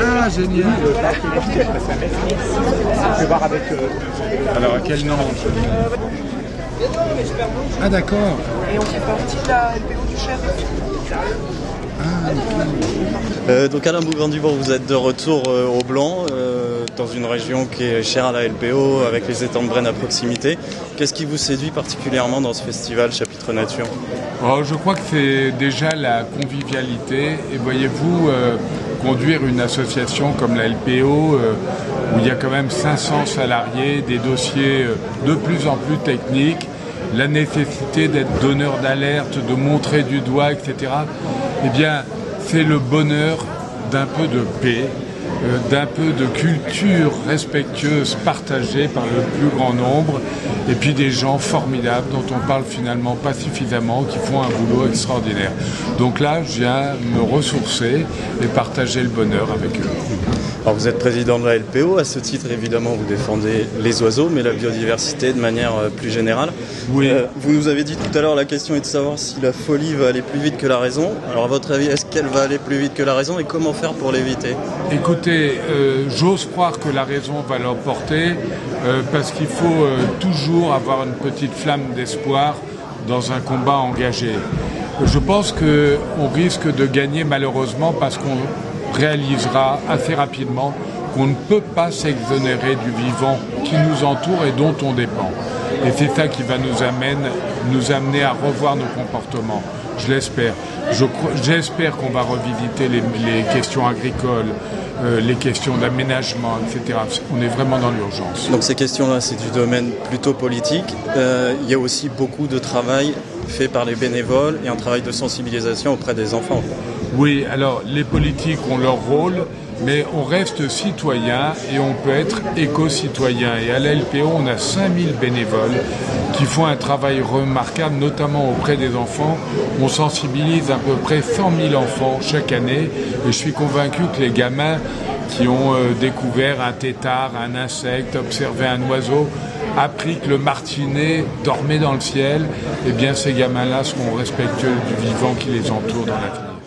Ah, génial. Je vais voir avec... Alors, à quel nom? Ah, d'accord. Et on fait partie de la LPO du Cher. Donc Alain Bougrain-Dubourg, vous êtes de retour au Blanc, dans une région qui est chère à la LPO, avec les étangs de Brenne à proximité. Qu'est-ce qui vous séduit particulièrement dans ce festival Chapitre Nature? Je crois que c'est déjà la convivialité. Et voyez-vous, conduire une association comme la LPO, où il y a quand même 500 salariés, des dossiers de plus en plus techniques, la nécessité d'être donneur d'alerte, de montrer du doigt, etc., eh bien, c'est le bonheur d'un peu de paix, d'un peu de culture respectueuse partagée par le plus grand nombre, et puis des gens formidables dont on parle finalement pas suffisamment, qui font un boulot extraordinaire. Donc là, je viens me ressourcer et partager le bonheur avec eux. Alors vous êtes président de la LPO, à ce titre évidemment vous défendez les oiseaux, mais la biodiversité de manière plus générale. Oui. Vous nous avez dit tout à l'heure, la question est de savoir si la folie va aller plus vite que la raison. Alors à votre avis, est-ce qu'elle va aller plus vite que la raison et comment faire pour l'éviter? Écoutez, j'ose croire que la raison va l'emporter parce qu'il faut toujours avoir une petite flamme d'espoir dans un combat engagé. Je pense qu'on risque de gagner malheureusement parce qu'on réalisera assez rapidement qu'on ne peut pas s'exonérer du vivant qui nous entoure et dont on dépend. Et c'est ça qui va nous amener à revoir nos comportements. Je l'espère. J'espère qu'on va revisiter les questions agricoles, les questions d'aménagement, etc. On est vraiment dans l'urgence. Donc ces questions-là, c'est du domaine plutôt politique. Il y a aussi beaucoup de travail fait par les bénévoles et un travail de sensibilisation auprès des enfants. Oui, alors les politiques ont leur rôle, mais on reste citoyen et on peut être éco-citoyen. Et à la LPO, on a 5000 bénévoles qui font un travail remarquable, notamment auprès des enfants. On sensibilise à peu près 100 000 enfants chaque année et je suis convaincu que les gamins qui ont découvert un tétard, un insecte, observé un oiseau, appris que le martinet dormait dans le ciel, eh bien ces gamins-là seront respectueux du vivant qui les entoure dans l'avenir.